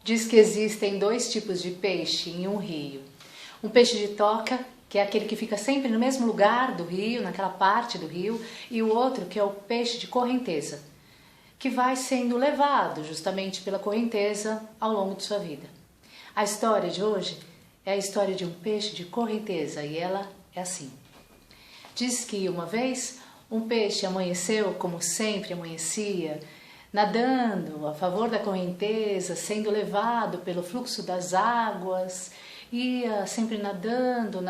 Diz que existem dois tipos de peixe em um rio. Um peixe de toca, que é aquele que fica sempre no mesmo lugar do rio, naquela parte do rio, e o outro que é o peixe de correnteza, que vai sendo levado justamente pela correnteza ao longo de sua vida. A história de hoje é a história de um peixe de correnteza e ela é assim. Diz que uma vez um peixe amanheceu como sempre amanhecia, nadando a favor da correnteza, sendo levado pelo fluxo das águas, ia sempre nadando,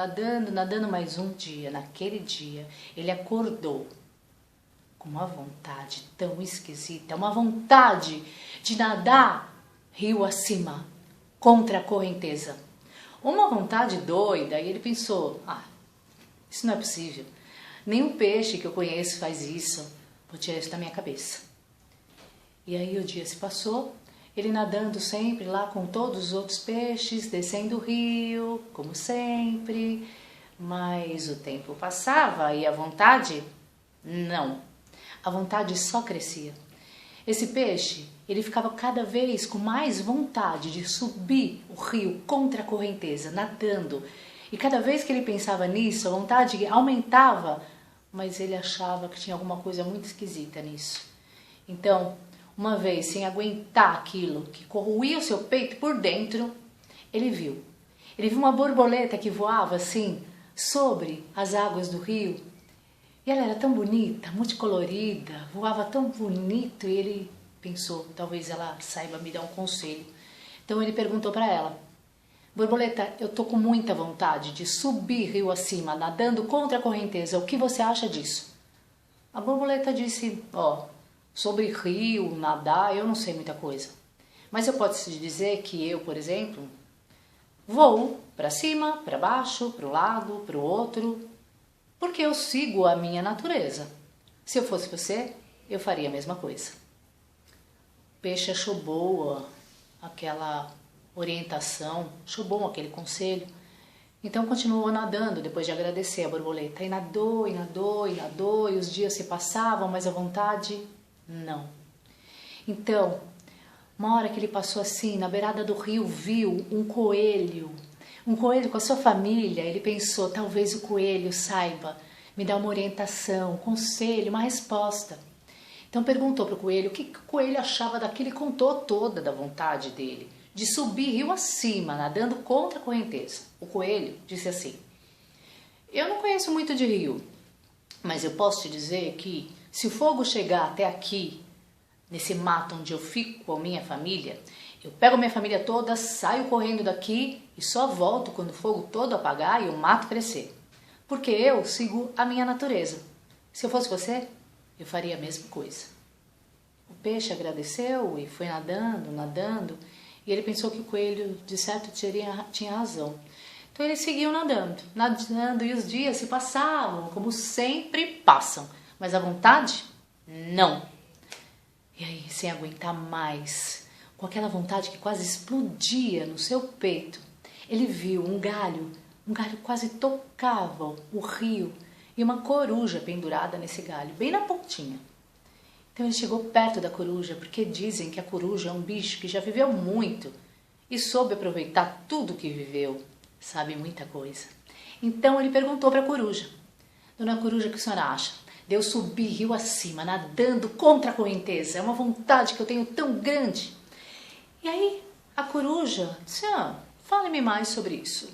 mas um dia, naquele dia, ele acordou com uma vontade tão esquisita, uma vontade de nadar rio acima, contra a correnteza. Uma vontade doida, e ele pensou, isso não é possível, nenhum peixe que eu conheço faz isso, vou tirar isso da minha cabeça. E aí o dia se passou, ele nadando sempre lá com todos os outros peixes, descendo o rio, como sempre, mas o tempo passava e a vontade, não, a vontade só crescia. Esse peixe, ele ficava cada vez com mais vontade de subir o rio contra a correnteza, nadando. E cada vez que ele pensava nisso, a vontade aumentava, mas ele achava que tinha alguma coisa muito esquisita nisso. Então, uma vez, sem aguentar aquilo que corroía o seu peito por dentro, ele viu uma borboleta que voava assim, sobre as águas do rio. E ela era tão bonita, multicolorida, voava tão bonito, e ele pensou, talvez ela saiba me dar um conselho. Então ele perguntou para ela, borboleta, eu tô com muita vontade de subir rio acima, nadando contra a correnteza, o que você acha disso? A borboleta disse, sobre rio, nadar, eu não sei muita coisa. Mas eu posso te dizer que eu, por exemplo, voo para cima, para baixo, para um lado, para o outro, porque eu sigo a minha natureza. Se eu fosse você, eu faria a mesma coisa. O peixe achou boa aquela orientação, achou bom aquele conselho. Então continuou nadando depois de agradecer a borboleta. E nadou, e nadou, e nadou, e os dias se passavam, mas a vontade não. Então, uma hora que ele passou assim, na beirada do rio, viu um coelho com a sua família. Ele pensou, talvez o coelho saiba me dar uma orientação, um conselho, uma resposta. Então perguntou para o coelho o que o coelho achava daquilo e contou toda da vontade dele de subir rio acima, nadando contra a correnteza. O coelho disse assim, eu não conheço muito de rio, mas eu posso te dizer que se o fogo chegar até aqui, nesse mato onde eu fico com a minha família, eu pego a minha família toda, saio correndo daqui e só volto quando o fogo todo apagar e o mato crescer. Porque eu sigo a minha natureza. Se eu fosse você, eu faria a mesma coisa. O peixe agradeceu e foi nadando, e ele pensou que o coelho, de certo, tinha razão. Então ele seguiu nadando, e os dias se passavam, como sempre passam. Mas a vontade, não. E aí, sem aguentar mais, com aquela vontade que quase explodia no seu peito, ele viu um galho quase tocava o rio e uma coruja pendurada nesse galho, bem na pontinha. Então ele chegou perto da coruja, porque dizem que a coruja é um bicho que já viveu muito e soube aproveitar tudo que viveu, sabe muita coisa. Então ele perguntou para a coruja, dona coruja, o que a senhora acha? De eu subir rio acima, nadando contra a correnteza. É uma vontade que eu tenho tão grande. E aí a coruja disse, fale-me mais sobre isso.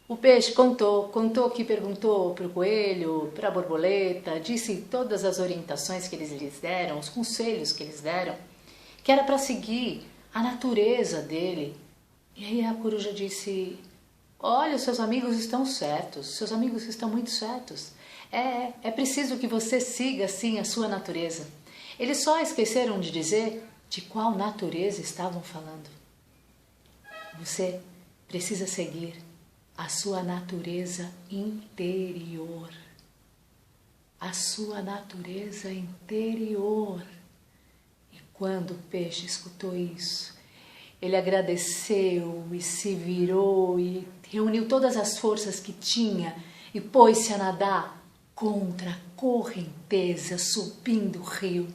O peixe contou que perguntou para o coelho, para a borboleta, disse todas as orientações que eles lhes deram, os conselhos que eles deram, que era para seguir a natureza dele. E aí a coruja disse, olha, os seus amigos estão certos, seus amigos estão muito certos. É preciso que você siga, assim, a sua natureza. Eles só esqueceram de dizer de qual natureza estavam falando. Você precisa seguir a sua natureza interior. A sua natureza interior. E quando o peixe escutou isso, ele agradeceu e se virou e reuniu todas as forças que tinha e pôs-se a nadar contra a correnteza, subindo o rio.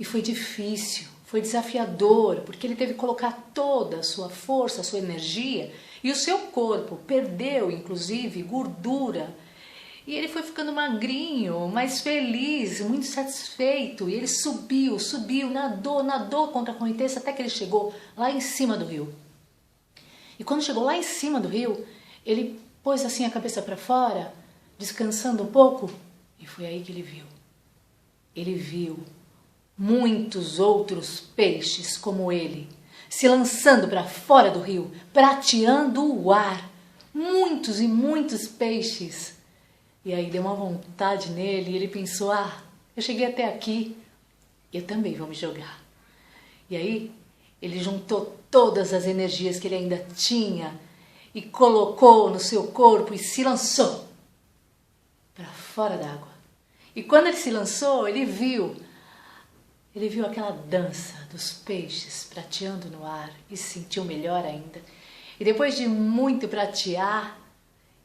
E foi difícil, foi desafiador, porque ele teve que colocar toda a sua força, a sua energia, e o seu corpo perdeu, inclusive, gordura. E ele foi ficando magrinho, mais feliz, muito satisfeito. E ele subiu, nadou contra a correnteza até que ele chegou lá em cima do rio. E quando chegou lá em cima do rio, ele pôs assim a cabeça para fora, descansando um pouco, e foi aí que ele viu. Ele viu muitos outros peixes como ele, se lançando para fora do rio, prateando o ar. Muitos e muitos peixes. E aí deu uma vontade nele e ele pensou, eu cheguei até aqui, eu também vou me jogar. E aí ele juntou todas as energias que ele ainda tinha e colocou no seu corpo e se lançou para fora d'água. E quando ele se lançou, ele viu aquela dança dos peixes prateando no ar e se sentiu melhor ainda. E depois de muito pratear,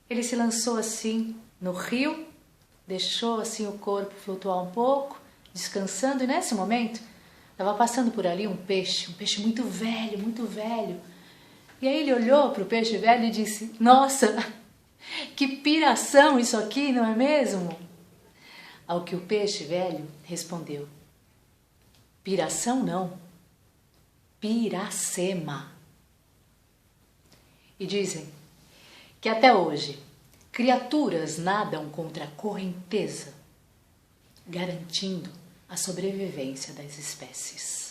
ele se lançou assim no rio, deixou assim o corpo flutuar um pouco, descansando, e nesse momento estava passando por ali um peixe muito velho, muito velho. E aí ele olhou para o peixe velho e disse, nossa, que piração isso aqui, não é mesmo? Ao que o peixe velho respondeu, piração não, piracema. E dizem que até hoje criaturas nadam contra a correnteza, garantindo a sobrevivência das espécies.